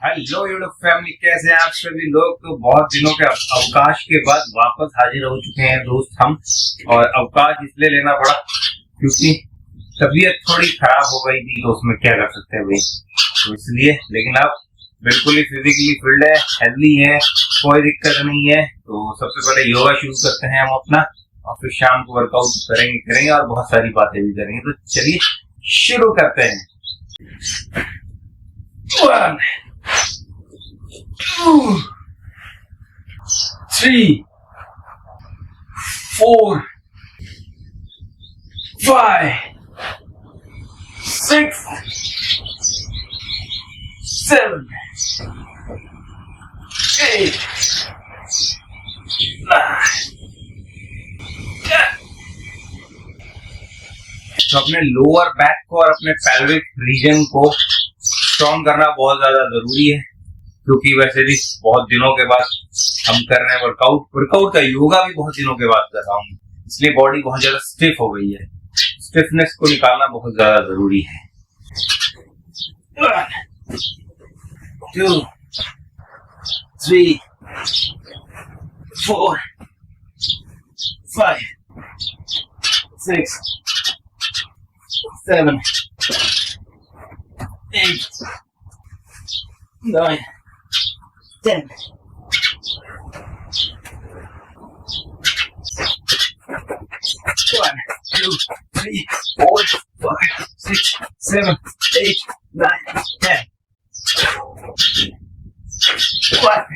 Hello YouTube family, कैसे हैं आप सभी लोग। तो बहुत दिनों के अवकाश के बाद वापस हाजिर हो चुके हैं दोस्त हम। और अवकाश इसलिए लेना पड़ा क्योंकि तबीयत थोड़ी खराब हो गई थी, तो उसमें क्या कर सकते हैं भाई, तो इसलिए। लेकिन अब बिल्कुल ही फिजिकली फिल्ड है, हेल्दी है, कोई दिक्कत नहीं है। तो सबसे पहले योगा शुरू करते हैं हम अपना, और फिर शाम को वर्कआउट करेंगे और बहुत सारी बातें भी करेंगे। तो चलिए शुरू करते हैं। 1 2 3 4 5 6 7 8 9 10। तो अपने लोअर बैक को और अपने पेल्विक रीजन को स्ट्रॉन्ग करना बहुत ज्यादा जरूरी है, क्योंकि वैसे भी बहुत दिनों के बाद हम कर रहे हैं वर्कआउट का। योगा भी बहुत दिनों के बाद कर रहा हूँ, इसलिए बॉडी बहुत ज्यादा स्टिफ हो गई है। स्टिफनेस को निकालना बहुत ज्यादा जरूरी है। 1 2 3 4 5 6 7 8 9 10 1 2 3 4 5 6 7 8 9 10 1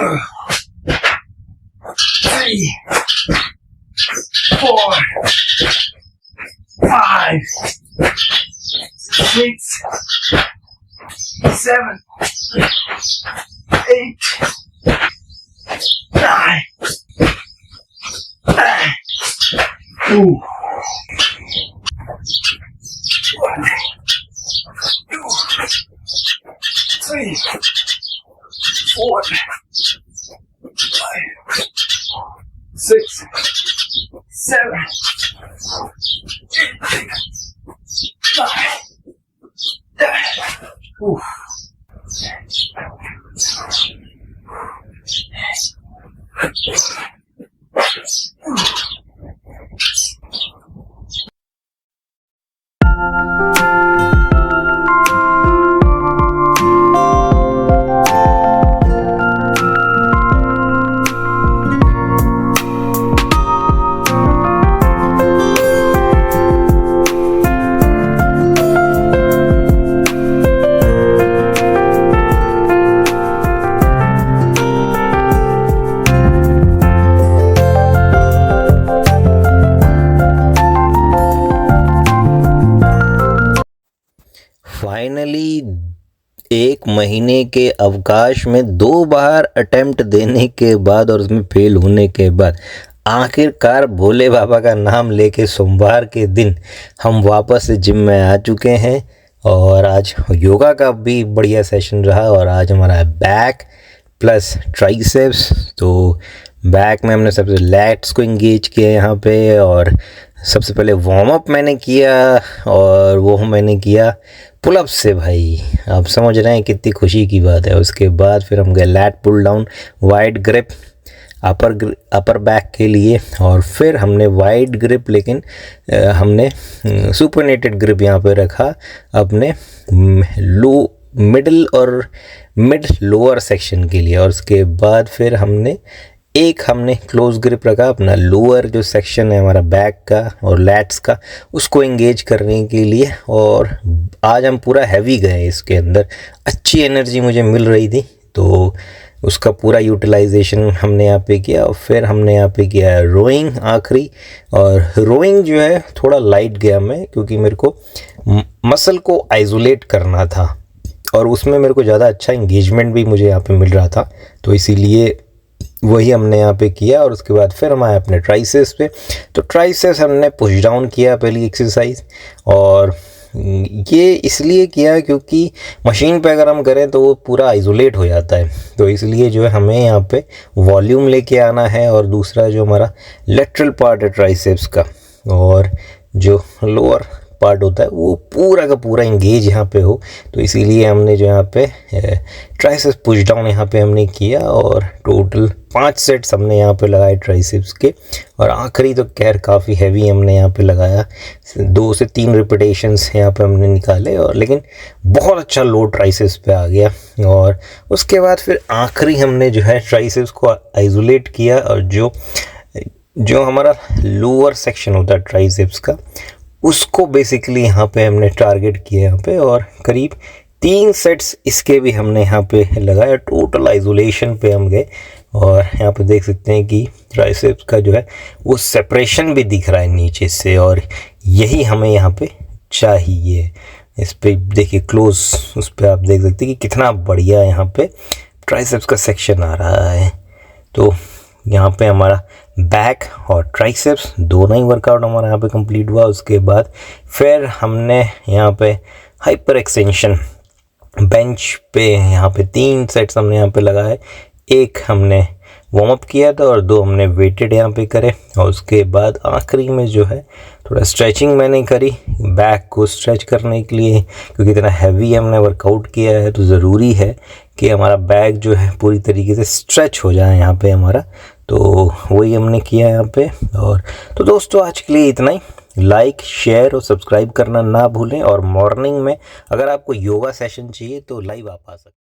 2 3 4 5 6 7 8 9 10. Ooh. 1 2 3 4 5 6 7 8 9 10. Ooh. फाइनली 1 महीने के अवकाश में 2 बार अटेम्प्ट देने के बाद और उसमें फेल होने के बाद आखिरकार भोले बाबा का नाम लेके सोमवार के दिन हम वापस से जिम में आ चुके हैं। और आज योगा का भी बढ़िया सेशन रहा, और आज हमारा बैक प्लस ट्राइसेप्स। तो बैक में हमने सबसे लैट्स को इंगेज किया यहाँ पे, और सबसे पहले वार्म अप मैंने किया, और वो मैंने किया पुलअप से। भाई आप समझ रहे हैं कितनी खुशी की बात है। उसके बाद फिर हम गए lat pull down, wide grip upper back के लिए, और फिर हमने वाइड ग्रिप, लेकिन हमने सुपरनेटेड ग्रिप यहाँ पे रखा अपने मिडिल और मिड लोअर सेक्शन के लिए। और उसके बाद फिर हमने क्लोज ग्रिप रखा अपना लोअर जो सेक्शन है हमारा बैक का और लैट्स का, उसको एंगेज करने के लिए। और आज हम पूरा हैवी गए, इसके अंदर अच्छी एनर्जी मुझे मिल रही थी, तो उसका पूरा यूटिलाइजेशन हमने यहाँ पे किया। और फिर हमने यहाँ पे किया रोइंग आखिरी, और रोइंग जो है थोड़ा लाइट गया मैं, क्योंकि मेरे को मसल को आइसोलेट करना था, और उसमें मेरे को ज़्यादा अच्छा इंगेजमेंट भी मुझे यहाँ पे मिल रहा था, तो इसीलिए वही हमने यहाँ पे किया। और उसके बाद फिर हम आए अपने ट्राइसेप्स पे। तो ट्राइसेप्स हमने पुश डाउन किया पहली एक्सरसाइज, और ये इसलिए किया क्योंकि मशीन पे अगर हम करें तो वो पूरा आइसोलेट हो जाता है, तो इसलिए जो है हमें यहाँ पे वॉल्यूम लेके आना है। और दूसरा जो हमारा लेटरल पार्ट है ट्राइसेप्स का, और जो लोअर पार्ट होता है वो पूरा का पूरा इंगेज यहाँ पे हो, तो इसीलिए हमने जो यहाँ पे ट्राइसेप्स पुश डाउन यहाँ पे हमने किया और टोटल 5 सेट्स हमने यहाँ पे लगाए ट्राइसेप्स के। और आखिरी तो खैर काफ़ी हैवी हमने यहाँ पे लगाया, 2 से 3 रिपीटेशंस यहाँ पे हमने निकाले, और लेकिन बहुत अच्छा लोड ट्राइसेप्स पे आ गया। और उसके बाद फिर आखिरी हमने जो है ट्राइसेप्स को आइसोलेट किया, और जो हमारा लोअर सेक्शन होता है ट्राइसेप्स का उसको बेसिकली यहाँ पे हमने टारगेट किया यहाँ पे, और करीब 3 सेट्स इसके भी हमने यहाँ पे लगाया। टोटल आइसोलेशन पे हम गए, और यहाँ पे देख सकते हैं कि ट्राइसेप्स का जो है वो सेपरेशन भी दिख रहा है नीचे से, और यही हमें यहाँ पे चाहिए। इस पे देखिए क्लोज, उस पर आप देख सकते हैं कि कितना बढ़िया यहाँ पे ट्राइसेप्स का सेक्शन आ रहा है। तो यहाँ पे हमारा बैक और ट्राइसेप्स दोनों ही वर्कआउट हमारा यहाँ पे कंप्लीट हुआ। उसके बाद फिर हमने यहाँ पे हाइपर एक्सटेंशन बेंच पे यहाँ पे 3 सेट्स हमने यहाँ पे लगाए। एक हमने वार्म अप किया था और 2 हमने वेटेड यहाँ पे करे, और उसके बाद आखिरी में जो है थोड़ा स्ट्रेचिंग मैंने करी बैक को स्ट्रेच करने के लिए, क्योंकि इतना हैवी हमने वर्कआउट किया है तो ज़रूरी है कि हमारा बैक जो है पूरी तरीके से स्ट्रेच हो जाए यहाँ पे हमारा। तो वही हमने किया यहाँ पे। और तो दोस्तों आज के लिए इतना ही। लाइक, शेयर और सब्सक्राइब करना ना भूलें, और मॉर्निंग में अगर आपको योगा सेशन चाहिए तो लाइव आप आ सकते हैं।